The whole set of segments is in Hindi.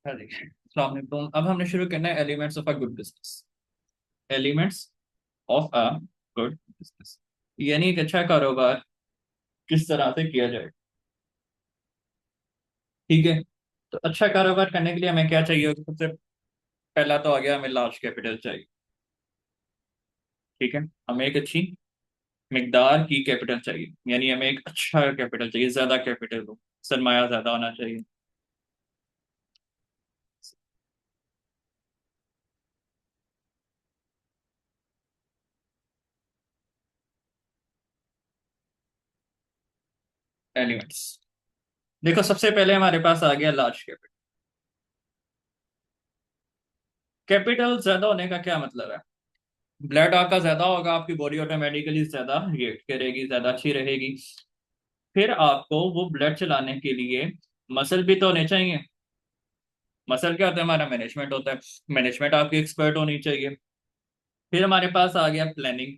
हाँ जी, अस्सलाम वालेकुम। अब हमने शुरू करना है elements of a good business. Elements of a good business, यानी एक अच्छा कारोबार किस तरह से किया जाए। ठीक है, तो अच्छा कारोबार करने के लिए हमें क्या चाहिए होगा? सबसे पहला तो आ गया, हमें लार्ज कैपिटल चाहिए। ठीक है, हमें एक अच्छी मिकदार की कैपिटल चाहिए, यानी हमें एक अच्छा कैपिटल चाहिए, ज्यादा कैपिटल हो, सरमाया ज्यादा होना चाहिए। एलिमेंट्स, देखो सबसे पहले हमारे पास आ गया लार्ज कैपिटल। कैपिटल ज्यादा होने का क्या मतलब है? ब्लड आपका ज्यादा होगा, आपकी बॉडी ऑटोमेटिकली ज्यादा रिएक्ट करेगी, ज्यादा अच्छी रहेगी। फिर आपको वो ब्लड चलाने के लिए मसल भी तो होने चाहिए। मसल क्या होता है? हमारा मैनेजमेंट होता है। मैनेजमेंट आपकी एक्सपर्ट होनी चाहिए। फिर हमारे पास आ गया प्लानिंग।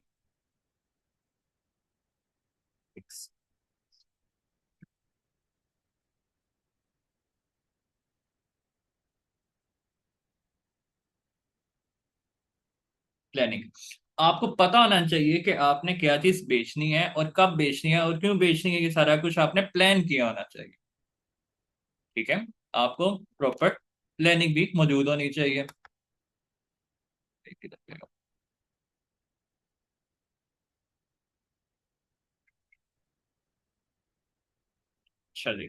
प्लानिंग, आपको पता होना चाहिए कि आपने क्या चीज बेचनी है और कब बेचनी है और क्यों बेचनी है, ये सारा कुछ आपने प्लान किया होना चाहिए। ठीक है, आपको प्रॉपर प्लानिंग भी मौजूद होनी चाहिए। अच्छा जी,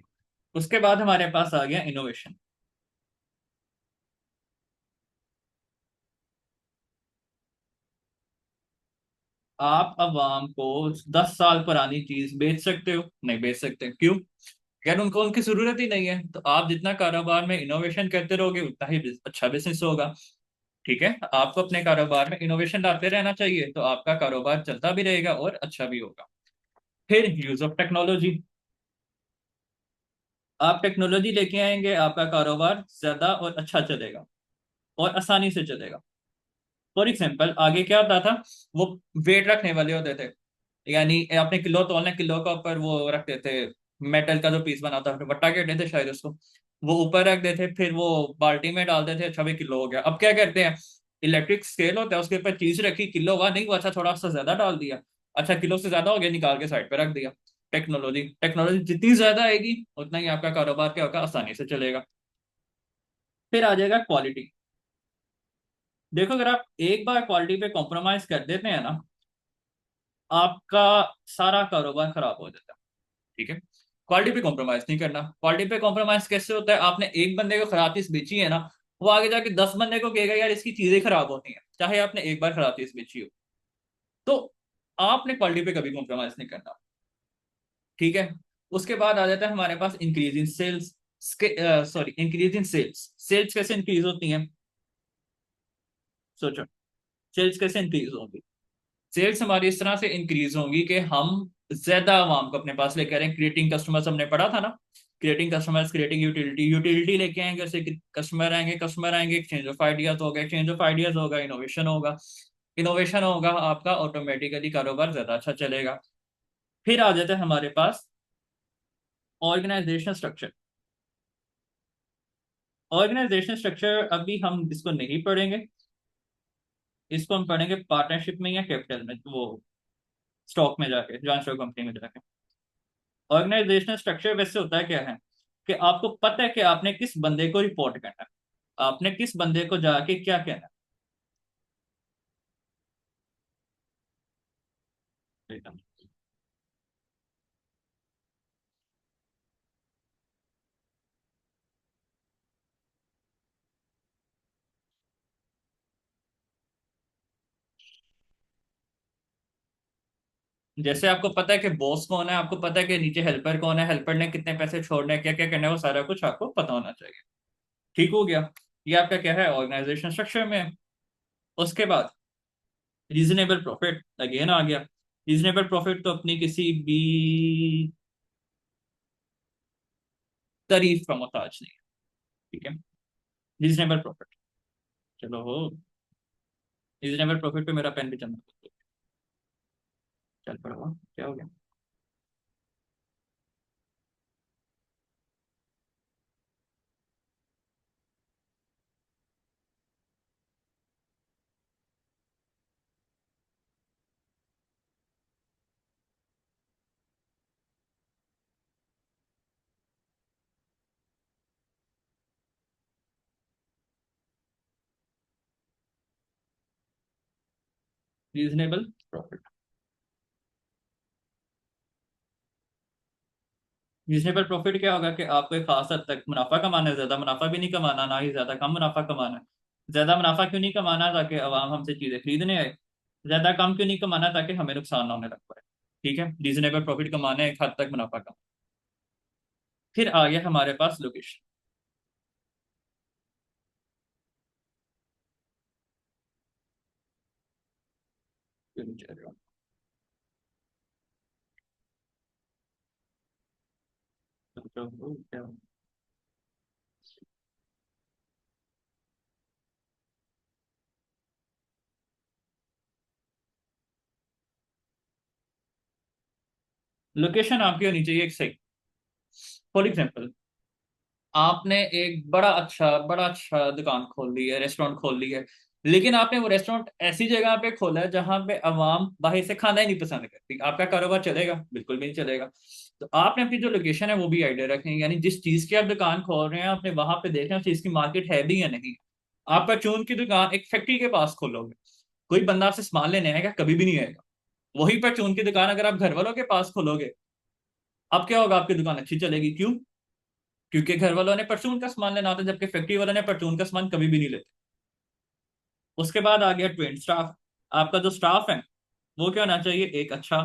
उसके बाद हमारे पास आ गया इनोवेशन। आप अवाम को 10 साल पुरानी चीज बेच सकते हो? नहीं बेच सकते। क्यों? यार उनको उनकी जरूरत ही नहीं है। तो आप जितना कारोबार में इनोवेशन करते रहोगे उतना ही अच्छा बिजनेस होगा। ठीक है, आपको अपने कारोबार में इनोवेशन लाते रहना चाहिए, तो आपका कारोबार चलता भी रहेगा और अच्छा भी होगा। फिर यूज ऑफ टेक्नोलॉजी, आप टेक्नोलॉजी लेके आएंगे, आपका कारोबार ज्यादा और अच्छा चलेगा और आसानी से चलेगा। फॉर एग्जाम्पल, आगे क्या होता था? वो वेट रखने वाले होते थे, यानी आपने किलो तोलना, किलो का ऊपर वो रखते थे, मेटल का जो पीस बना था, बट्टा कहते थे शायद उसको। वो ऊपर रख देते, फिर वो बाल्टी में डाल देते, अच्छा भाई किलो हो गया। अब क्या करते हैं? इलेक्ट्रिक स्केल होता है, उसके ऊपर चीज रखी, किलो हुआ नहीं हुआ, अच्छा थोड़ा सा ज्यादा डाल दिया, अच्छा किलो से ज्यादा हो गया, निकाल के साइड पे रख दिया। टेक्नोलॉजी, टेक्नोलॉजी जितनी ज्यादा आएगी उतना ही आपका कारोबार क्या होगा? आसानी से चलेगा। फिर आ जाएगा क्वालिटी। देखो, अगर आप एक बार क्वालिटी पे कॉम्प्रोमाइज कर देते हैं ना, आपका सारा कारोबार खराब हो जाता है। ठीक है, क्वालिटी पे कॉम्प्रोमाइज नहीं करना। क्वालिटी पे कॉम्प्रोमाइज कैसे होता है? आपने एक बंदे को खराब चीज बेची है ना, वो आगे जाके 10 बंदे को कहेगा यार इसकी चीजें खराब होती हैं, चाहे आपने एक बार खराब चीज बेची हो। तो आपने क्वालिटी पे कभी कॉम्प्रोमाइज नहीं करना। ठीक है, उसके बाद आ जाता है हमारे पास increase in sales. Sorry, increase in sales. Sales कैसे इंक्रीज होती हैं? सोचो, सेल्स कैसे इंक्रीज होंगी? सेल्स हमारी इस तरह से इंक्रीज होंगी कि हम ज्यादा अवाम को अपने पास लेकर आए। क्रिएटिंग कस्टमर्स हमने पढ़ा था ना, creating customers, creating utility. Utility लेके आएंगे, जैसे कस्टमर आएंगे, कस्टमर आएंगे, एक्सचेंज ऑफ आइडियाज होगा, एक्सचेंज ऑफ आइडियाज होगा, इनोवेशन होगा, इनोवेशन होगा, आपका ऑटोमेटिकली कारोबार ज्यादा अच्छा चलेगा। फिर आ जाता है हमारे पास ऑर्गेनाइजेशन स्ट्रक्चर। ऑर्गेनाइजेशन स्ट्रक्चर अभी हम इसको नहीं पढ़ेंगे, इसको हम पढ़ेंगे पार्टनरशिप में या कैपिटल में, वो स्टॉक में जाके, जॉइंट स्टॉक कंपनी में जाके। ऑर्गेनाइजेशनल स्ट्रक्चर वैसे होता है क्या है कि आपको पता है कि आपने किस बंदे को रिपोर्ट करना है, आपने किस बंदे को जाके क्या कहना है। जैसे आपको पता है कि बॉस कौन है, आपको पता है कि नीचे हेल्पर कौन है, हेल्पर ने कितने पैसे छोड़ने हैं, क्या क्या करना है, वो सारा कुछ आपको पता होना चाहिए। ठीक हो गया, ये आपका क्या है? ऑर्गेनाइजेशन स्ट्रक्चर में है। उसके बाद रीजनेबल प्रॉफिट अगेन आ गया। रीजनेबल प्रॉफिट तो अपनी किसी भी तारीफ का मोहताज नहीं है। ठीक है, रीजनेबल प्रॉफिट। चलो हो, रीजनेबल प्रॉफिट पे मेरा पेन भी चलना, चल पड़ा, क्या हो गया? Reasonable profit. रीजनेबल प्रॉफिट क्या होगा कि आपको एक खास हद तक मुनाफा कमाना है, ज्यादा मुनाफा भी नहीं कमाना, ना ही ज्यादा कम मुनाफा कमाना है। ज्यादा मुनाफा क्यों नहीं कमाना, ताकि अवाम हमसे चीजें खरीदने आए। ज्यादा कम क्यों नहीं कमाना, ताकि हमें नुकसान ना होने लग पाए। ठीक है, रीजनेबल प्रॉफिट कमाना है, एक हद तक मुनाफा कमाना। फिर आ गया हमारे पास लोकेशन। लोकेशन आपकी होनी चाहिए एक सही। फॉर एग्जाम्पल, आपने एक बड़ा अच्छा दुकान खोल ली है, रेस्टोरेंट खोल ली है। लेकिन आपने वो रेस्टोरेंट ऐसी जगह पे खोला है जहां पे अवाम बाहर से खाना ही नहीं पसंद करती, आपका कारोबार चलेगा? बिल्कुल भी नहीं चलेगा। तो आपने अपनी जो लोकेशन है वो भी आइडिया रखनी है, यानी जिस चीज की आप दुकान खोल रहे हैं आपने वहां पे देखना है उस चीज की मार्केट है भी या नहीं। आप परचून की दुकान एक फैक्ट्री के पास खोलोगे, कोई बंदा आपसे सामान लेने आएगा? कभी भी नहीं आएगा। वही परचून की दुकान अगर आप घर वालों के पास खोलोगे, अब क्या होगा? आपकी दुकान अच्छी चलेगी। क्यों? क्योंकि घर वालों ने परचून का सामान लेना होता है, जबकि फैक्ट्री वालों ने परचून का सामान कभी भी नहीं लेते। उसके बाद आ गया ट्रेंड स्टाफ। आपका जो स्टाफ है वो क्या होना चाहिए? एक अच्छा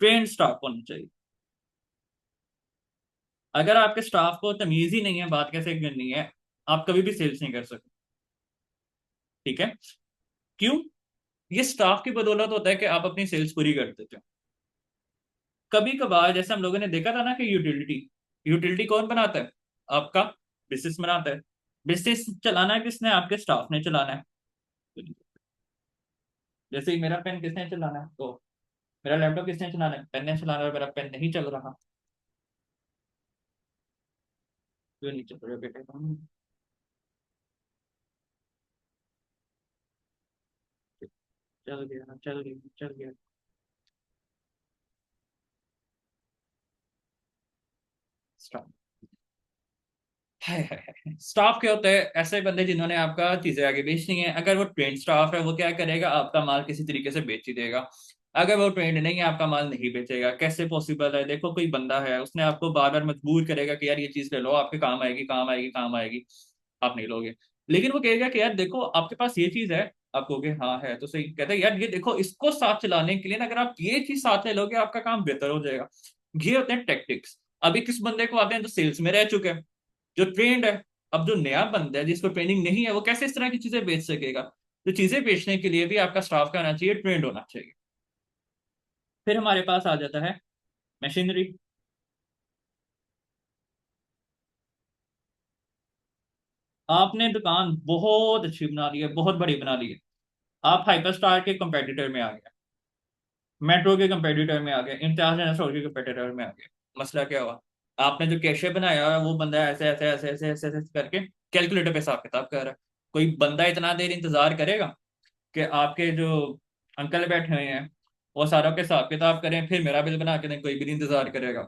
ट्रेंड स्टाफ होना चाहिए। अगर आपके स्टाफ को तमीज ही नहीं है बात कैसे करनी है, आप कभी भी सेल्स नहीं कर सकते। ठीक है? क्यों? ये स्टाफ की बदौलत होता है कि आप अपनी सेल्स पूरी कर देते हो। कभी कभार जैसे हम लोगों ने देखा था ना कि यूटिलिटी यूटिलिटी कौन बनाता है? आपका बिजनेस बनाता है। बिजनेस चलाना है किसने? आपके स्टाफ ने चलाना है। जैसे ही मेरा पेन किसने चलाना है? तो मेरा लैपटॉप किसने चलाना है? पेन ने चलाना है, और मेरा पेन नहीं चल रहा। क्यों नहीं चल रहा बेटे? चल गया, चल गया, चल गया। स्टाफ है। स्टाफ क्या होता है? ऐसे बंदे जिन्होंने आपका चीजें आगे बेचनी है। अगर वो ट्रेंड स्टाफ है वो क्या करेगा? आपका माल किसी तरीके से बेच ही देगा। अगर वो ट्रेंड नहीं है आपका माल नहीं बेचेगा। कैसे पॉसिबल है? देखो, कोई बंदा है उसने आपको बार बार मजबूर करेगा कि यार ये चीज ले लो, आपके काम आएगी, काम आएगी, काम आएगी। आप नहीं लोगे। लेकिन वो कहेगा कि यार देखो आपके पास ये चीज है। आप कहोगे हाँ है तो सही। कहते हैं यार ये देखो, इसको साथ चलाने के लिए ना अगर आप ये चीज साथ ले लोगे आपका काम बेहतर हो जाएगा। ये होते हैं टेक्टिक्स। अभी किस बंदे को आते हैं जो सेल्स में रह चुके हैं, जो ट्रेंड है। अब जो नया बंदा है जिसको ट्रेनिंग नहीं है वो कैसे इस तरह की चीजें बेच सकेगा? तो चीजें बेचने के लिए भी आपका स्टाफ का होना चाहिए, ट्रेंड होना चाहिए। फिर हमारे पास आ जाता है मशीनरी। आपने दुकान बहुत अच्छी बना ली है, बहुत बड़ी बना ली है। आप हाइपर स्टार के कंपेटिटर में आ गए, मेट्रो के कंपेटिटर में आ गए, इम्तियाज जनरल स्टोर के कंपेटिटर में आ गए। मसला क्या हुआ? आपने जो कैशियर बनाया है वो बंदा ऐसे ऐसे ऐसे ऐसे ऐसे ऐसे करके कैलकुलेटर पे हिसाब किताब कर रहा है। कोई बंदा इतना देर इंतजार करेगा कि आपके जो अंकल बैठे हुए हैं वो सारों के हिसाब किताब करें फिर मेरा बिल बना के दें? कोई भी नहीं इंतजार करेगा।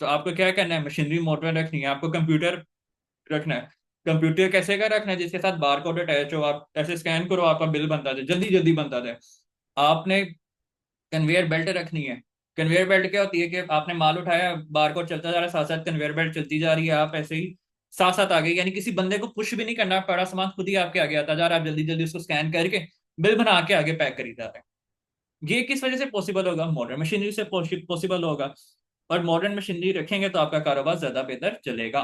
तो आपको क्या करना है? मशीनरी मोटर रखनी है, आपको कंप्यूटर रखना है। कंप्यूटर कैसे का रखना है? जिसके साथ बार कोड अटैच हो, आप ऐसे स्कैन करो आपका बिल बनता जाए, जल्दी जल्दी बनता जाए। आपने कन्वेयर बेल्ट रखनी है। कन्वेयर बेल्ट क्या होती है कि आपने माल उठाया, बारकोड चलता जा रहा है, साथ साथ कन्वेयर बेल्ट चलती जा रही है, आप ऐसे ही साथ साथ आगे, यानी किसी बंदे को पुश भी नहीं करना पड़ा, सामान खुद ही आपके आगे आता जा रहा है, आप जल्दी जल्दी उसको स्कैन करके बिल बना के आगे पैक करी जा रहे हैं। ये किस वजह से पॉसिबल होगा? मॉडर्न मशीनरी से पॉसिबल होगा। और मॉडर्न मशीनरी रखेंगे तो आपका कारोबार ज्यादा बेहतर चलेगा।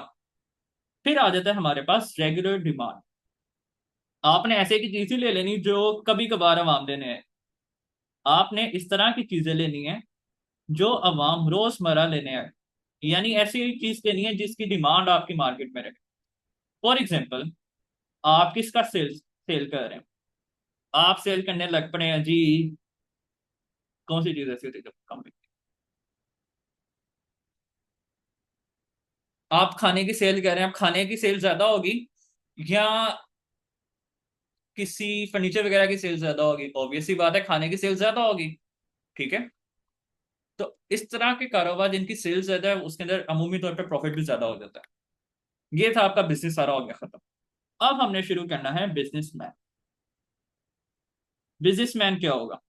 फिर आ जाता है हमारे पास रेगुलर डिमांड। आपने ऐसे की चीज ही ले लेनी जो कभी कभार आवाम लेने हैं। आपने इस तरह की चीजें लेनी है जो अवाम रोजमर्रा लेने आए, यानी ऐसी चीज लेनी है जिसकी डिमांड आपकी मार्केट में रहे। फॉर एग्जाम्पल, आप किसका सेल कर रहे हैं? आप सेल करने लग पड़े हैं जी, कौन सी चीज ऐसी होती है जो कम बिकती है? आप खाने की सेल कर रहे हैं, आप खाने की सेल ज्यादा होगी या किसी फर्नीचर वगैरह की सेल ज्यादा होगी? ऑब्वियस सी बात है, खाने की सेल ज्यादा होगी। ठीक है? तो इस तरह के कारोबार जिनकी सेल ज्यादा है उसके अंदर अमूमी तौर पर प्रॉफिट भी ज्यादा हो जाता है। ये था आपका बिजनेस, सारा हो गया खत्म। अब हमने शुरू करना है बिजनेसमैन। बिजनेसमैन क्या होगा?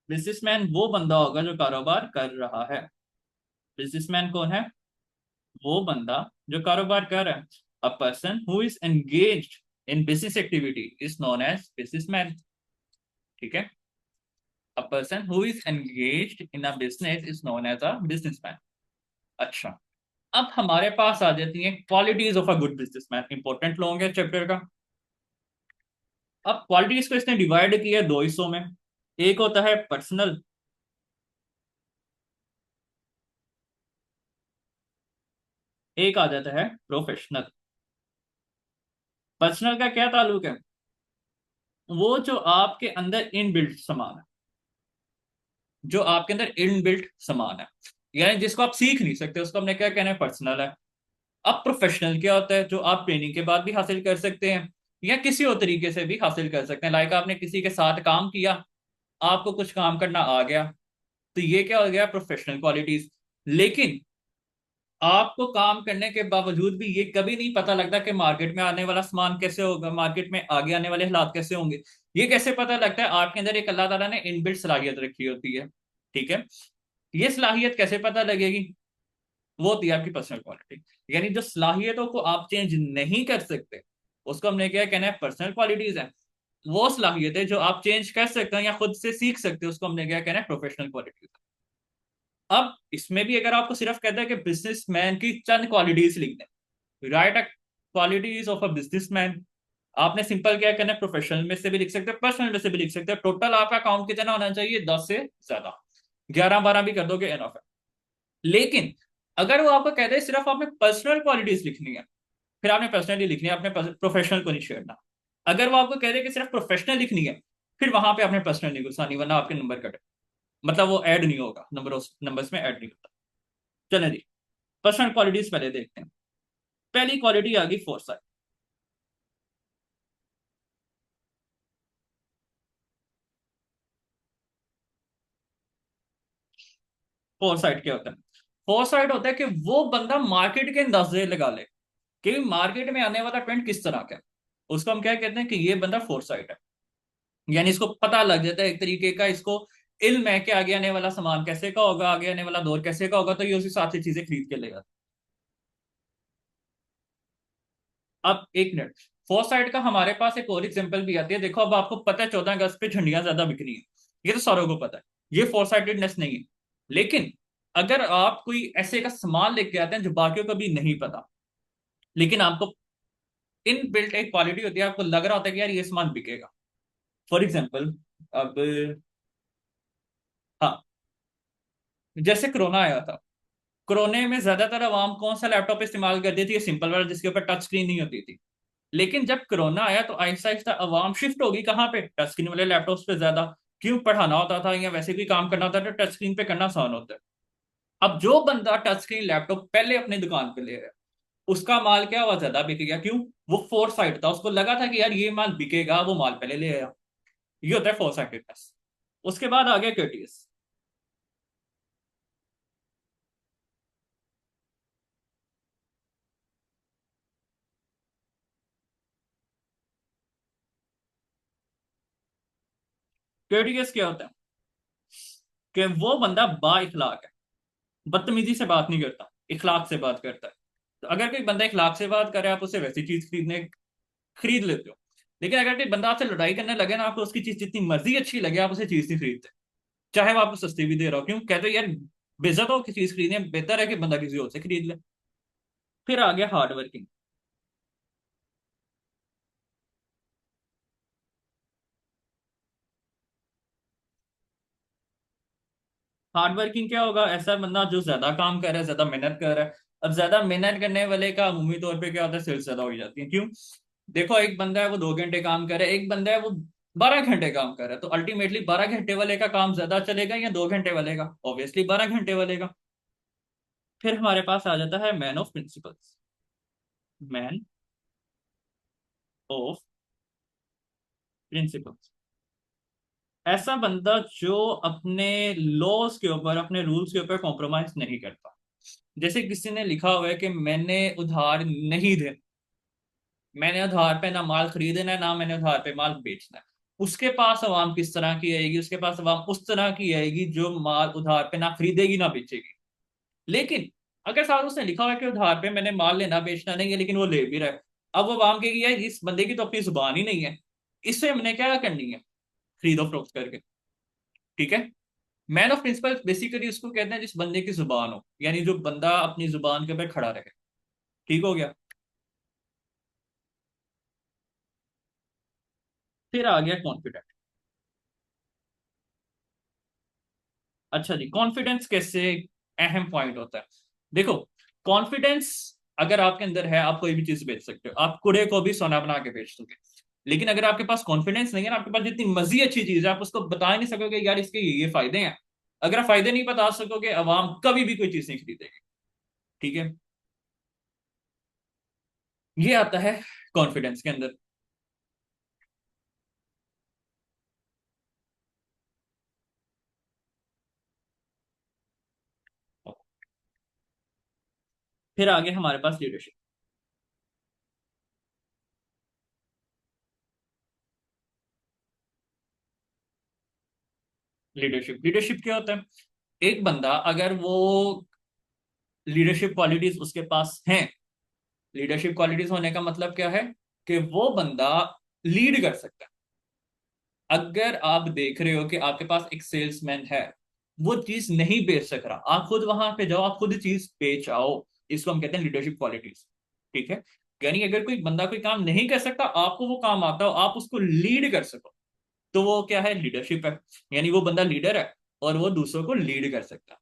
बिजनेसमैन वो बंदा होगा जो कारोबार कर रहा है। बिजनेसमैन कौन है? वो बंदा जो कारोबार कर रहा है। A person who is engaged in business activity is known as businessman. ठीक है। A person who is engaged in a business is known as a businessman. अच्छा, अब हमारे पास आ जाती हैं qualities of a good businessman. Important लोग है चैप्टर का। अब क्वालिटीज को इसने डिवाइड किया है दो हिस्सों में। एक होता है पर्सनल, एक आ जाता है प्रोफेशनल। पर्सनल का क्या ताल्लुक है? वो जो आपके अंदर इनबिल्ट सामान है, जो आपके अंदर इनबिल्ट सामान है, यानी जिसको आप सीख नहीं सकते, उसको हमने क्या कहना है? पर्सनल है। अब प्रोफेशनल क्या होता है? जो आप ट्रेनिंग के बाद भी हासिल कर सकते हैं या किसी और तरीके से भी हासिल कर सकते हैं। लाइक आपने किसी के साथ काम किया, आपको कुछ काम करना आ गया, तो ये क्या हो गया? Professional qualities. लेकिन आपको काम करने के बावजूद भी ये कभी नहीं पता लगता कि मार्केट में आने वाला सामान कैसे होगा, मार्केट में आगे आने वाले हालात कैसे होंगे। ये कैसे पता लगता है? आपके अंदर एक अल्लाह ताला ने इनबिल्ट सलाहियत रखी होती है। ठीक है। ये सलाहियत कैसे पता लगेगी? वो होती है आपकी पर्सनल क्वालिटी। यानी जो सलाहियतों को आप चेंज नहीं कर सकते, उसको हमने क्या कहना है? पर्सनल क्वालिटीज है। वो सलाहियतें जो आप चेंज कर सकते हैं या खुद से सीख सकते हो, उसको हमने क्या कहना है? Professional qualities. अब इसमें भी अगर आपको सिर्फ कहता है कि बिजनेसमैन की चंद क्वालिटीज लिखने, right a qualities of a businessman, आपने सिंपल क्या करना है? प्रोफेशनल में से भी लिख सकते हैं, पर्सनल में से भी लिख सकते हैं। टोटल आपका अकाउंट कितना होना चाहिए? 10 से ज्यादा। 11-12 भी कर दोगे एनफ है। लेकिन अगर वो आपको कहते हैं सिर्फ आपने पर्सनल क्वालिटीज लिखनी है, फिर आपने पर्सनली लिखनी है, आपने प्रोफेशनल को नहीं छेड़ना। अगर वो आपको कहते हैं कि सिर्फ प्रोफेशनल लिखनी है, फिर वहां पे आपने पर्सनल नहीं घुसानी, वरना आपके नंबर कटे, मतलब वो ऐड नहीं होगा, नंबर्स में ऐड नहीं होता। चलें जी, पर्सनल क्वालिटीज पहले देखते हैं। पहली क्वालिटी आ गई फोरसाइट। फोरसाइट क्या होता है? फोरसाइट होता है कि वो बंदा मार्केट के अंदाजे लगा ले कि मार्केट में आने वाला ट्रेंड किस तरह का है। उसको हम क्या कहते हैं? कि ये बंदा फोरसाइट है। यानी इसको पता लग जाता है एक तरीके का, इसको इल्म है कि आगे आने वाला सामान कैसे का होगा, आगे आने वाला दौर कैसे का होगा, तो ये उस हिसाब से चीजें खरीद के लेगा। अब एक मिनट, फोरसाइट का हमारे पास एक और एग्जांपल भी आती है। देखो, अब आपको पता है 14 अगस्त पे झंडियां ज्यादा बिक रही है, ये तो सारों को पता है। ये फोरसाइटेडनेस नहीं है। लेकिन अगर आप कोई ऐसे का सामान लेके आते हैं जो बाकियों को भी नहीं पता, लेकिन आपको इन बिल्ट एक क्वालिटी होती है, आपको लग रहा होता है कि यार ये सामान बिकेगा। फॉर एग्जाम्पल, अब हाँ, जैसे कोरोना आया था, कोरोना में ज्यादातर आवाम कौन सा लैपटॉप इस्तेमाल करती थी? सिंपल वाला जिसके ऊपर टच स्क्रीन नहीं होती थी। लेकिन जब कोरोना आया तो आहिस्ता आहिस्ता आवाम शिफ्ट होगी कहाँ पे? टच स्क्रीन वाले लैपटॉप्स पे ज्यादा। क्यों? पढ़ाना होता था या वैसे भी काम करना होता था, टच स्क्रीन पे करना आसान होता है। अब जो बंदा टच स्क्रीन लैपटॉप पहले अपनी दुकान पे ले आया, उसका माल क्या हुआ? ज्यादा बिक गया। क्यों? वो फोर साइड था, उसको लगा था कि यार ये माल बिकेगा, वो माल पहले ले आया। ये होता है फोर साइडेडनेस। उसके बाद आ गया कर्टियस। कर्टियस क्या होता है? कि वो बंदा बा इखलाक है, बदतमीजी से बात नहीं करता, इखलाक से बात करता है। तो अगर कोई बंदा इखलाक से बात करे, आप उसे वैसी चीज खरीद लेते हो। लेकिन अगर कोई बंदा आपसे लड़ाई करने लगे ना, आपको उसकी चीज जितनी मर्जी अच्छी लगे, आप उसे चीज नहीं खरीदते, चाहे वो आपको सस्ती भी दे रहा हो। क्यों? कहते हो यार बेइज्जत हो कि चीज खरीदने, बेहतर है कि बंदा किसी और से खरीद ले। फिर आ गया हार्ड वर्किंग। हार्ड वर्किंग क्या होगा? ऐसा बंदा जो ज्यादा काम कर रहा है, ज्यादा मेहनत कर रहा है। अब ज्यादा मेहनत करने वाले का अमूमी तौर पे क्या होता है? सेल्स ज्यादा हो जाती है। क्यों? देखो, एक बंदा है वो 2 घंटे काम कर रहा है, एक बंदा है वो 12 घंटे काम कर रहा है, तो अल्टीमेटली 12 घंटे वाले का काम ज्यादा चलेगा या 2 घंटे वाले का? ऑब्वियसली 12 घंटे वाले का। फिर हमारे पास आ जाता है man of principles. Man of principles, ऐसा बंदा जो अपने लॉज के ऊपर, अपने रूल्स के ऊपर कॉम्प्रोमाइज नहीं करता। जैसे किसी ने लिखा हुआ है कि मैंने उधार नहीं दे, मैंने उधार पे ना माल खरीदना है, ना मैंने उधार पे माल बेचना है। उसके पास अवाम किस तरह की आएगी? उसके पास अवाम उस तरह की आएगी जो माल उधार पे ना खरीदेगी ना बेचेगी। लेकिन अगर साहब उसने लिखा हुआ है कि उधार पे मैंने माल लेना बेचना नहीं है, लेकिन वो ले भी रहा है, अब वो अवाम कहेगी यार इस बंदे की तो अपनी जुबान ही नहीं है, इससे हमने क्या करनी है? खरीदो फरोख्त करके। ठीक है। मैन ऑफ प्रिंसिपल बेसिकली उसको कहते हैं जिस बंदे की जुबान हो, यानी जो बंदा अपनी जुबान के ऊपर खड़ा रहे। ठीक हो गया। फिर आ गया कॉन्फिडेंट। अच्छा जी, कॉन्फिडेंस कैसे अहम पॉइंट होता है? देखो, कॉन्फिडेंस अगर आपके अंदर है, आप कोई भी चीज बेच सकते हो, आप कूड़े को भी सोना बना के बेच दोगे। लेकिन अगर आपके पास कॉन्फिडेंस नहीं है ना, आपके पास जितनी मर्जी अच्छी चीज है, आप उसको बता ही नहीं सकोगे यार इसके ये फायदे हैं। अगर आप फायदे नहीं बता सकोगे, अवाम कभी भी कोई चीज नहीं खरीदेगी। ठीक है। ये आता है कॉन्फिडेंस के अंदर। फिर आगे हमारे पास लीडरशिप। लीडरशिप लीडरशिप क्या होता है? एक बंदा अगर वो लीडरशिप क्वालिटीज उसके पास हैं, लीडरशिप क्वालिटीज होने का मतलब क्या है? कि वो बंदा लीड कर सकता है। अगर आप देख रहे हो कि आपके पास एक सेल्समैन है, वो चीज नहीं बेच सक रहा, आप खुद वहां पे जाओ, आप खुद चीज बेच आओ। इसको हम कहते हैं लीडरशिप क्वालिटीज। ठीक है। यानी अगर कोई बंदा कोई काम नहीं कर सकता, आपको वो काम आता हो, आप उसको लीड कर सको, तो वो क्या है? लीडरशिप है। यानी वो बंदा लीडर है और वो दूसरों को लीड कर सकता है।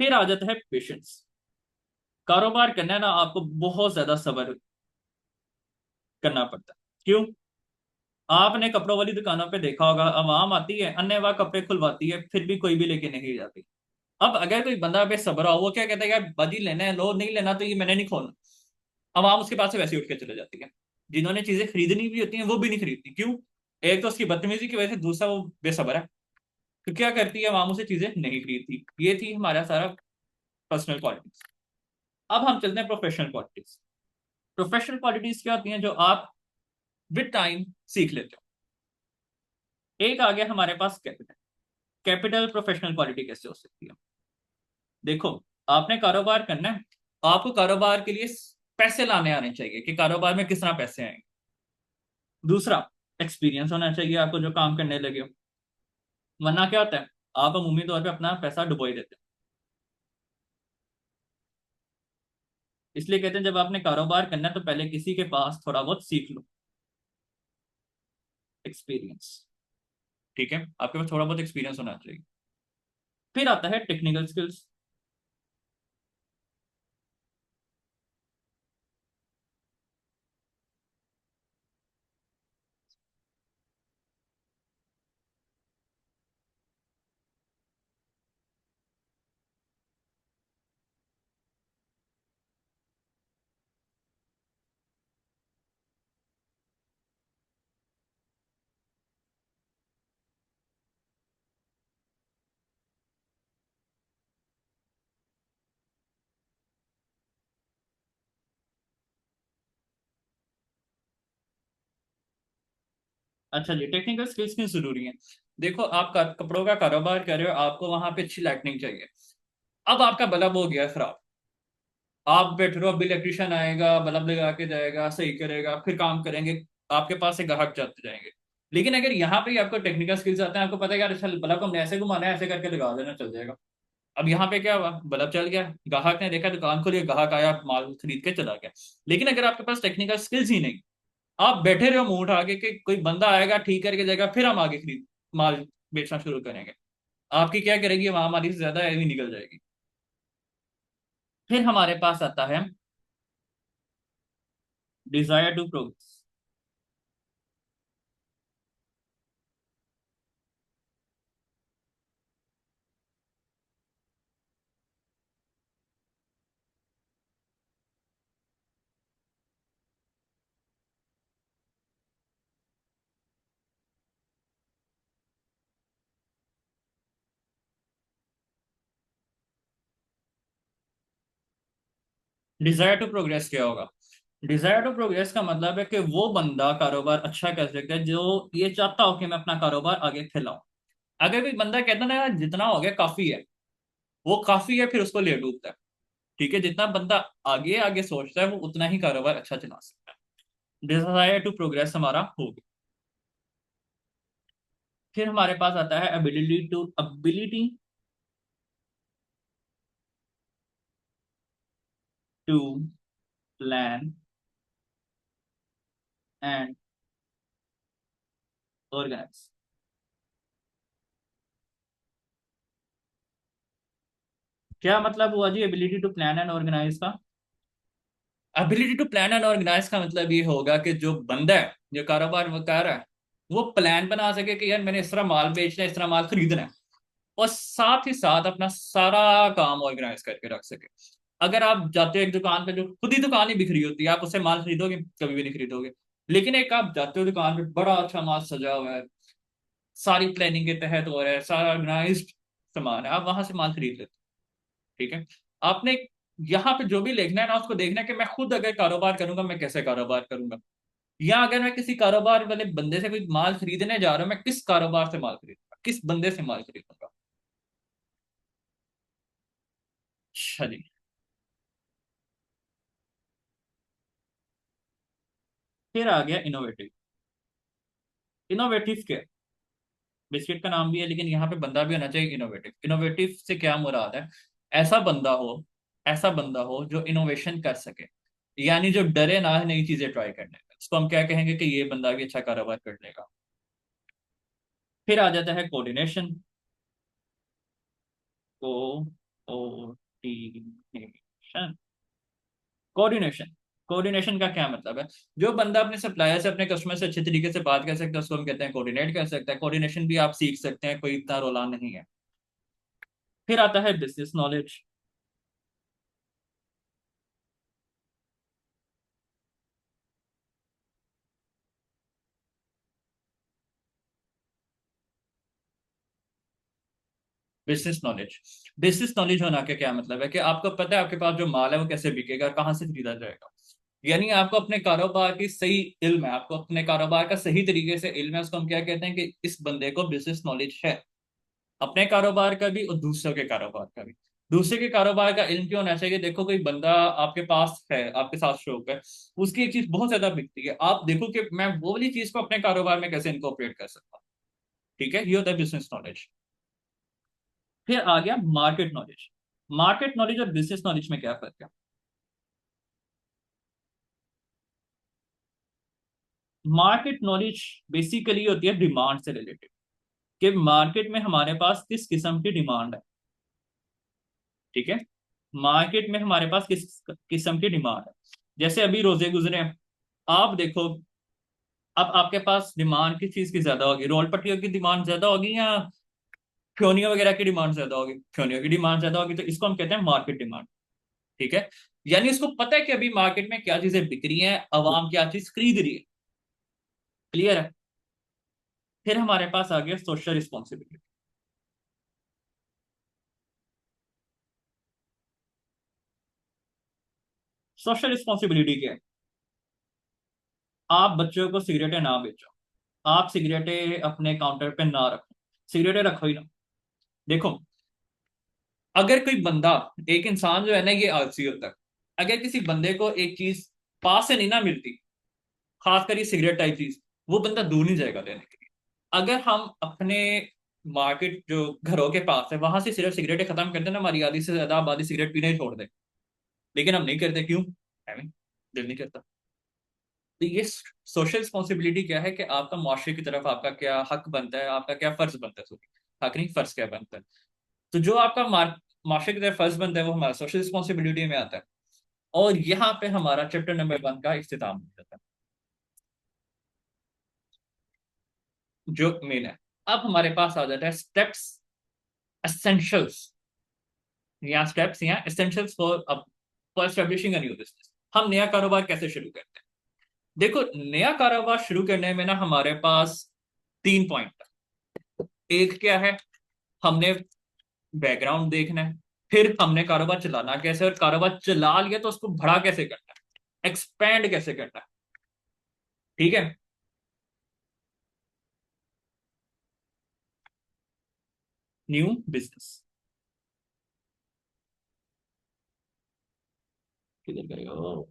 फिर आ जाता है पेशेंस। कारोबार करना है ना, आपको बहुत ज्यादा सब्र करना पड़ता है। क्यों? आपने कपड़ों वाली दुकानों पे देखा होगा, अवाम आती है अन्यवा कपड़े खुलवाती है, फिर भी कोई भी लेके नहीं जाती। अब अगर कोई बंदा बेसब्रा हो, वो क्या कहता है यार बाजी लेना है लो, नहीं लेना तो ये मैंने नहीं खोलना। अवाम उसके पास से वैसे ही उठ के चले जाती है। जिन्होंने चीजें खरीदनी भी होती हैं वो भी नहीं खरीदती। क्यों? एक तो उसकी बदतमीजी की वजह से, दूसरा वो बेसब्र है। तो क्या करती है अवाम? उसे चीजें नहीं खरीदती। ये थी हमारा सारा पर्सनल क्वालिटीज। अब हम चलते हैं प्रोफेशनल क्वालिटीज। प्रोफेशनल क्वालिटीज क्या होती हैं जो आप विद टाइम सीख लेते हो? एक आ गया हमारे पास कैपिटल। कैपिटल प्रोफेशनल क्वालिटी कैसे हो सकती है? देखो, आपने कारोबार करना है, आपको कारोबार के लिए पैसे लाने आने चाहिए कि कारोबार में किस तरह पैसे आएंगे। दूसरा, एक्सपीरियंस होना चाहिए आपको जो काम करने लगे हो। वरना क्या होता है? आप अमूमी तौर पे अपना पैसा डुबो ही देते हो। इसलिए कहते हैं जब आपने कारोबार करना है तो पहले किसी के पास थोड़ा बहुत सीख लो। एक्सपीरियंस। ठीक है, आपके पास थोड़ा बहुत एक्सपीरियंस होना चाहिए। फिर आता है टेक्निकल स्किल्स। अच्छा जी, टेक्निकल स्किल्स क्यों जरूरी है? देखो, आप कपड़ों का कारोबार कर रहे हो, आपको वहां पे अच्छी लाइटनिंग चाहिए। अब आपका बल्ब हो गया खराब, आप बैठे रहो, अब इलेक्ट्रिशियन आएगा, बल्ब लगा के जाएगा, सही करेगा, फिर काम करेंगे, आपके पास से ग्राहक जाते जाएंगे। लेकिन अगर यहाँ पे ही आपको टेक्निकल स्किल्स आते हैं, आपको पता है यार अच्छा बल्ब को हमने ऐसे घुमाना है, ऐसे करके लगा देना, चल जाएगा। अब यहाँ पे क्या हुआ? बल्ब चल गया, ग्राहक ने देखा, दुकान खोली, ग्राहक आया, माल खरीद के चला गया। लेकिन अगर आपके पास टेक्निकल स्किल्स ही नहीं, आप बैठे रहो मुंह उठा के कि कोई बंदा आएगा ठीक करके जाएगा, फिर हम आगे खरीद माल बेचना शुरू करेंगे, आपकी क्या करेगी? वहां हमारी से ज्यादा एवी निकल जाएगी। फिर हमारे पास आता है desire to progress. Desire to progress क्या होगा? डिजायर टू प्रोग्रेस का मतलब है कि वो बंदा कारोबार अच्छा कर सकता है जो ये चाहता हो कि मैं अपना कारोबार आगे फैलाऊं। अगर कोई बंदा कहता है ना यार जितना हो गया काफी है, वो काफी है फिर उसको ले डूबता है। ठीक है, जितना बंदा आगे आगे सोचता है वो उतना ही कारोबार अच्छा चला सकता है। डिजायर टू प्रोग्रेस हमारा हो गया। फिर हमारे पास आता है ability to plan and organise. क्या मतलब हुआ जी ability to plan and organise का? Ability to plan and organise का मतलब ये होगा कि जो बंदा है, जो कारोबार वो कर रहा है, वो प्लान बना सके कि यार मैंने इस तरह माल बेचना है, इस तरह माल खरीदना है, और साथ ही साथ अपना सारा काम ऑर्गेनाइज करके रख सके। अगर आप जाते हो एक दुकान पे, जो खुद ही दुकान ही बिक रही होती है, आप उससे माल खरीदोगे? कभी भी नहीं खरीदोगे। लेकिन एक आप जाते हो दुकान पे, बड़ा अच्छा माल सजा हुआ है, सारी प्लानिंग के तहत हो रहा है, सारा ऑर्गेनाइज्ड सामान है, आप वहां से माल खरीद लेते हो। ठीक है। आपने यहाँ पे जो भी लिखना है ना, उसको देखना है कि मैं खुद अगर कारोबार करूंगा मैं कैसे कारोबार करूंगा, या अगर मैं किसी कारोबार वाले बंदे से कोई माल खरीदने जा रहा हूं, मैं किस कारोबार से माल खरीदूंगा, किस बंदे से माल खरीदूंगा। अच्छा जी। फिर आ गया इनोवेटिव। इनोवेटिव क्या है? बिस्किट का नाम भी है लेकिन यहाँ पे बंदा भी होना चाहिए इनोवेटिव। इनोवेटिव से क्या मुराद है? ऐसा बंदा हो, ऐसा बंदा हो जो इनोवेशन कर सके, यानी जो डरे ना है नई चीजें ट्राई करने में, उसको हम क्या कहेंगे कि ये बंदा भी अच्छा कारोबार कर लेगा। फिर आ जाता है कोऑर्डिनेशन। कोऑर्डिनेशन। कोऑर्डिनेशन। कोऑर्डिनेशन का क्या मतलब है? जो बंदा अपने सप्लायर से, अपने कस्टमर से अच्छे तरीके से बात कर सकता है उसको हम कहते हैं कोऑर्डिनेट कर सकता है। कोऑर्डिनेशन भी आप सीख सकते हैं, कोई इतना रोलान नहीं है। फिर आता है business knowledge. Business knowledge. Business knowledge होना का क्या मतलब है कि आपको पता है आपके पास जो माल है वो कैसे बिकेगा, कहाँ से खरीदा जाएगा। यानी आपको अपने कारोबार की सही इल्म है, आपको अपने कारोबार का सही तरीके से इल्म है, उसको हम क्या कहते हैं कि इस बंदे को बिजनेस नॉलेज है, अपने कारोबार का भी और दूसरों के कारोबार का भी। दूसरे के कारोबार का इल्म क्यों होना चाहिए? देखो कोई बंदा आपके पास है, आपके साथ शौक है, उसकी एक चीज बहुत ज्यादा बिकती है, आप देखो कि मैं वो वाली चीज को अपने कारोबार में कैसे इनकॉर्पोरेट कर सकता हूँ। ठीक है, ये होता है बिजनेस नॉलेज। फिर आ गया मार्केट नॉलेज। मार्केट नॉलेज और बिजनेस नॉलेज में क्या फर्क है? मार्केट नॉलेज बेसिकली होती है डिमांड से रिलेटेड, कि मार्केट में हमारे पास किस किस्म की डिमांड है। ठीक है, मार्केट में हमारे पास किस किस्म की डिमांड है। जैसे अभी रोजे गुजरे हैं, आप देखो, अब आपके पास डिमांड किस चीज की ज्यादा होगी? रोल पट्टियों की डिमांड ज्यादा होगी या फ्योनियो वगैरह की डिमांड ज्यादा होगी? फ्योनियो की डिमांड ज्यादा होगी, तो इसको हम कहते हैं मार्केट डिमांड। ठीक है, यानी उसको पता है कि अभी मार्केट में क्या चीजें बिक रही हैं, अवाम क्या चीज खरीद रही है। क्लियर है? फिर हमारे पास आ गया सोशल रिस्पॉन्सिबिलिटी। सोशल रिस्पॉन्सिबिलिटी क्या है? आप बच्चों को सिगरेटें ना बेचो, आप सिगरेटें अपने काउंटर पे ना रखो, सिगरेटें रखो ही ना। देखो, अगर कोई बंदा, एक इंसान जो है ना ये आलसी होता है, अगर किसी बंदे को एक चीज पास से नहीं ना मिलती, खासकर ये सिगरेट टाइप चीज, वो बंदा दूर नहीं जाएगा लेने के लिए। अगर हम अपने मार्केट जो घरों के पास है वहां से सिर्फ सिगरेटें खत्म कर दें ना, हमारी आधी से ज्यादा आबादी सिगरेट पीना ही छोड़ दे। लेकिन हम नहीं करते, क्यों? हमें दिल नहीं करता। तो ये सोशल रिस्पॉन्सिबिलिटी क्या है कि आपका मुआशरे की तरफ आपका क्या हक बनता है, आपका क्या फर्ज बनता है, सॉरी, हक नहीं, फर्ज क्या बनता है। तो जो आपका मुआशरे की तरफ फर्ज बनता है वो हमारा सोशल रिस्पॉन्सिबिलिटी में आता है। और यहाँ पे हमारा चैप्टर नंबर 1 का इख्तिताम हो जाता है, जो मेन है। अब हमारे पास आ जाता है स्टेप्स, एसेंशियल्स, या स्टेप्स या essentials for establishing a new business. हम नया कारोबार कैसे शुरू करते हैं? देखो, नया कारोबार शुरू करने में ना हमारे पास 3 पॉइंट। एक क्या है? हमने बैकग्राउंड देखना है, फिर हमने कारोबार चलाना कैसे, और कारोबार चला लिया तो उसको बड़ा कैसे करना है। एक्सपैंड कैसे करना है। ठीक है। न्यू बिजनेस किधर करेगा वो।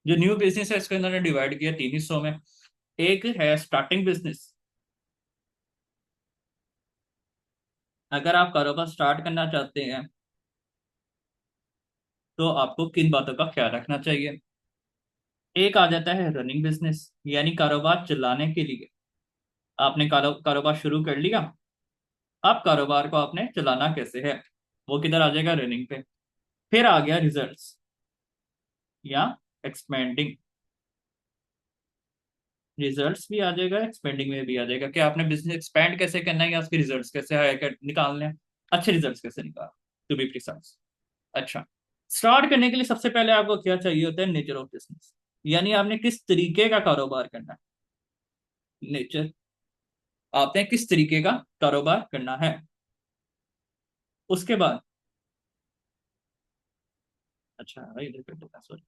जो न्यू बिजनेस है इसको इन्होंने डिवाइड किया तीन हिस्सों में। एक है स्टार्टिंग बिजनेस। अगर आप कारोबार स्टार्ट करना चाहते हैं तो आपको किन बातों का ख्याल रखना चाहिए। एक आ जाता है रनिंग बिजनेस, यानी कारोबार चलाने के लिए आपने कारोबार शुरू कर लिया। अब कारोबार को आपने चलाना कैसे है, वो किधर आ जाएगा, रनिंग पे। फिर आ गया रिजल्ट्स या एक्सपेंडिंग। रिजल्ट्स भी आ जाएगा, एक्सपेंडिंग में भी आ जाएगा कि आपने बिजनेस एक्सपेंड कैसे करना है या उसके रिजल्ट्स कैसे हाई कर निकालने हैं, अच्छे रिजल्ट्स कैसे निकाल, टू बी प्रिसाइज। अच्छा, स्टार्ट करने के लिए सबसे पहले आपको क्या चाहिए होता है, नेचर ऑफ बिजनेस, यानी आपने किस तरीके का कारोबार करना है। नेचर, आपने किस तरीके का कारोबार करना है। उसके बाद, अच्छा भाई सॉरी,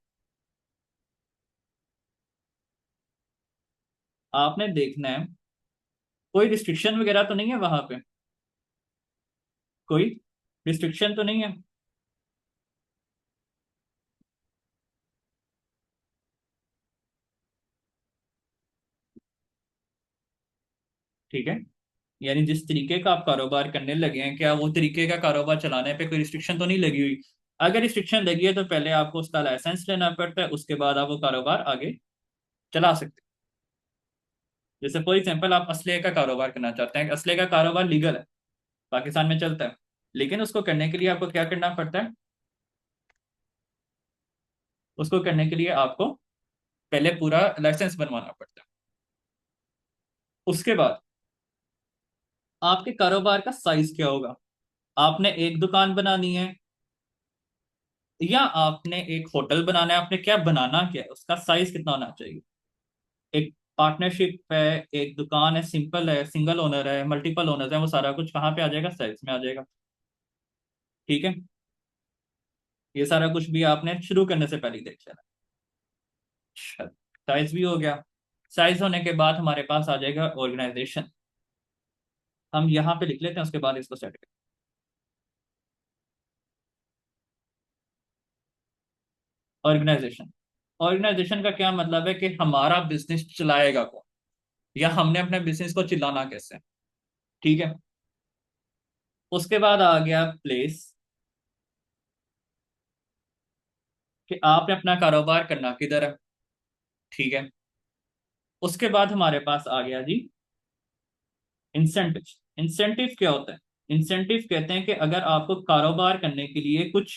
आपने देखना है कोई रिस्ट्रिक्शन वगैरह तो नहीं है वहां पे, कोई रिस्ट्रिक्शन तो नहीं है। ठीक है, यानी जिस तरीके का आप कारोबार करने लगे हैं, क्या वो तरीके का कारोबार चलाने पे कोई रिस्ट्रिक्शन तो नहीं लगी हुई। अगर रिस्ट्रिक्शन लगी है तो पहले आपको उसका लाइसेंस लेना पड़ता है, उसके बाद आप वो कारोबार आगे चला सकते हैं। जैसे फॉर एग्जाम्पल आप असले का कारोबार करना चाहते हैं, असले का कारोबार लीगल है, पाकिस्तान में चलता है, लेकिन उसको करने के लिए आपको क्या करना पड़ता है, उसको करने के लिए आपको पहले पूरा लाइसेंस बनवाना पड़ता है। उसके बाद आपके कारोबार का साइज क्या होगा, आपने एक दुकान बनानी है या आपने एक होटल बनाना है, आपने क्या बनाना, क्या है उसका साइज कितना होना चाहिए। एक पार्टनरशिप है, एक दुकान है, सिंपल है, सिंगल ओनर है, मल्टीपल ओनर है, वो सारा कुछ कहाँ पे आ जाएगा, साइज में आ जाएगा। ठीक है, ये सारा कुछ भी आपने शुरू करने से पहले ही देख लेना। साइज भी हो गया। साइज होने के बाद हमारे पास आ जाएगा ऑर्गेनाइजेशन। हम यहाँ पे लिख लेते हैं, उसके बाद इसको सेट करें। ऑर्गेनाइजेशन, ऑर्गेनाइजेशन का क्या मतलब है कि हमारा बिजनेस चलाएगा कौन, या हमने अपने बिजनेस को चलाना कैसे। ठीक है, उसके बाद आ गया प्लेस, कि आपने अपना कारोबार करना किधर है। ठीक है, उसके बाद हमारे पास आ गया जी इंसेंटिव। इंसेंटिव क्या होता है, इंसेंटिव कहते हैं कि अगर आपको कारोबार करने के लिए कुछ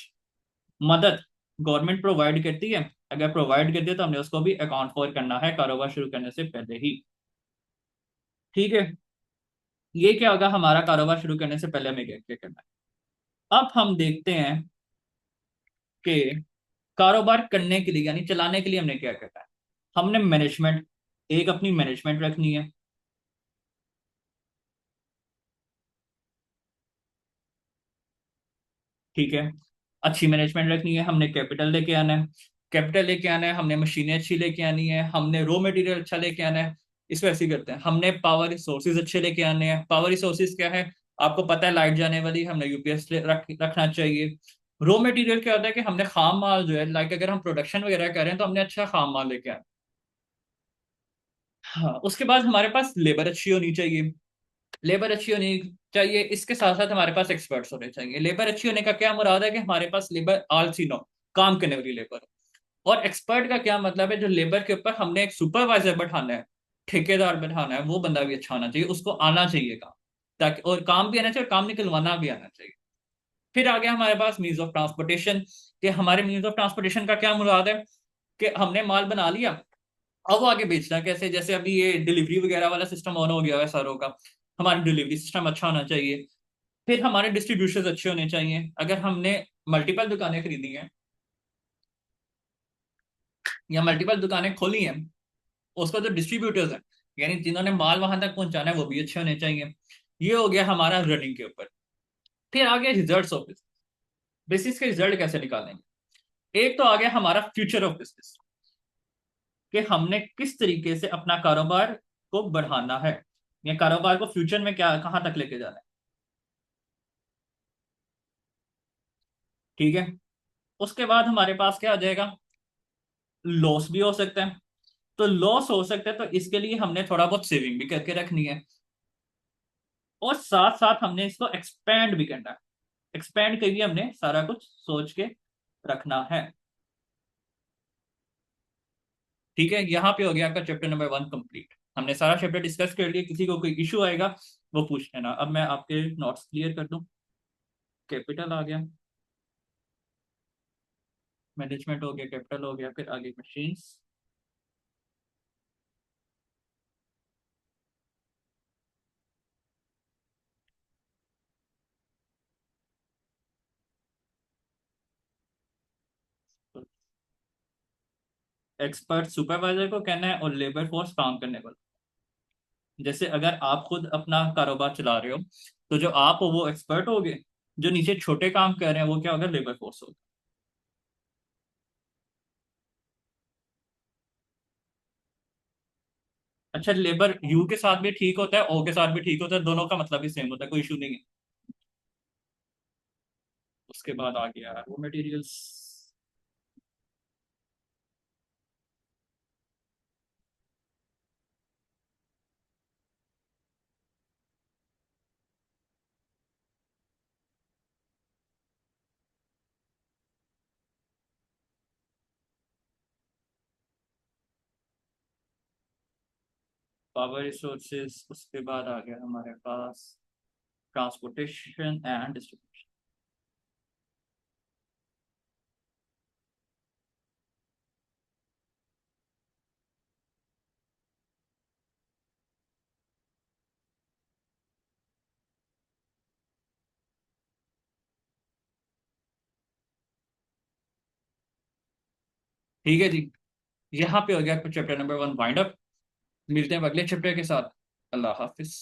मदद गवर्नमेंट प्रोवाइड करती है, अगर प्रोवाइड करती है तो हमने उसको भी अकाउंट फॉर करना है कारोबार शुरू करने से पहले ही। ठीक है, ये क्या होगा, हमारा कारोबार शुरू करने से पहले हमें क्या क्या करना है। अब हम देखते हैं कि कारोबार करने के लिए यानी चलाने के लिए हमने क्या करना है। हमने मैनेजमेंट, एक अपनी मैनेजमेंट रखनी है। ठीक है, अच्छी मैनेजमेंट रखनी है, हमने कैपिटल लेके आना है। कैपिटल लेके आना है, हमने मशीनें अच्छी लेके आनी है, हमने रॉ मटेरियल अच्छा लेके आना है। इसको ऐसे ही करते हैं, हमने पावर रिसोर्सेज अच्छे लेके आने हैं। पावर रिसोर्सेज क्या है, आपको पता है लाइट जाने वाली है, हमने यूपीएस रखना चाहिए। रॉ मटेरियल क्या होता है कि हमने खाम माल जो है, लाइक अगर हम प्रोडक्शन वगैरह कर रहे हैं तो हमने अच्छा खाम माल लेके आना। हाँ, उसके बाद हमारे पास लेबर अच्छी होनी चाहिए। लेबर अच्छी होनी चाहिए, इसके साथ साथ हमारे पास एक्सपर्ट्स होने चाहिए। लेबर अच्छी होने का क्या मुराद है कि हमारे पास लेबर आलसी ना हो, काम करने वाली लेबर हो। और एक्सपर्ट का क्या मतलब है, जो लेबर के ऊपर हमने एक सुपरवाइजर बैठाना है, ठेकेदार बैठाना है, वो बंदा भी अच्छा होना चाहिए, उसको आना चाहिए काम, ताकि और काम भी आना चाहिए और काम निकलवाना भी आना चाहिए। फिर आ गया हमारे पास मीन्स ऑफ ट्रांसपोर्टेशन, कि हमारे मीन्स ऑफ ट्रांसपोर्टेशन का क्या मुराद है, कि हमने माल बना लिया, अब वो आगे बेचना कैसे। जैसे अभी ये डिलीवरी वगैरह वाला सिस्टम ऑन हो गया है सारों का, हमारा डिलीवरी सिस्टम अच्छा होना चाहिए, फिर हमारे डिस्ट्रीब्यूशन अच्छे होने चाहिए। अगर हमने मल्टीपल दुकानें खरीदी हैं या मल्टीपल दुकानें खोली हैं, उसका जो डिस्ट्रीब्यूटर्स हैं, यानी जिन्होंने माल वहां तक पहुंचाना है, वो भी अच्छे होने चाहिए। ये हो गया हमारा रनिंग के ऊपर। फिर आ गया रिजल्ट्स ऑफ बिजनेस। बिजनेस के रिजल्ट कैसे निकालेंगे? एक तो आ गया हमारा फ्यूचर ऑफ बिजनेस, कि हमने किस तरीके से अपना कारोबार को बढ़ाना है, या कारोबार को फ्यूचर में क्या कहाँ तक लेके जाना है। ठीक है। उसके बाद हमारे पास क्या आ जाएगा? लॉस भी हो सकता है। तो लॉस हो सकता है, तो इसके लिए हमने थोड़ा बहुत सेविंग भी करके रखनी है, और साथ साथ हमने इसको एक्सपेंड भी करना है। एक्सपेंड के लिए हमने सारा कुछ सोच के रखना है। ठीक है, यहाँ पे हो गया आपका चैप्टर नंबर 1 कंप्लीट। हमने सारा चैप्टर डिस्कस कर लिया। किसी को कोई इशू आएगा वो पूछ लेना। अब मैं आपके नोट्स क्लियर कर दूं। कैपिटल आ गया, मैनेजमेंट हो गया, कैपिटल हो गया, फिर आगे मशीन्स। एक्सपर्ट सुपरवाइजर को कहना है, और लेबर फोर्स काम करने वाला। जैसे अगर आप खुद अपना कारोबार चला रहे हो, तो जो आप हो वो एक्सपर्ट हो गए, जो नीचे छोटे काम कर रहे हैं वो क्या होगा? लेबर फोर्स होगा। अच्छा, लेबर यू के साथ भी ठीक होता है, ओ के साथ भी ठीक होता है, दोनों का मतलब ही सेम होता है, कोई इशू नहीं है। उसके बाद आ गया रॉ मटेरियल्स। Power resources. उसके बाद आ गया हमारे पास ट्रांसपोर्टेशन एंड डिस्ट्रीब्यूशन। ठीक है जी, यहाँ पे हो गया चैप्टर नंबर 1 वाइंड अप। मिलते हैं अगले चैप्टर के साथ। अल्लाह हाफिज।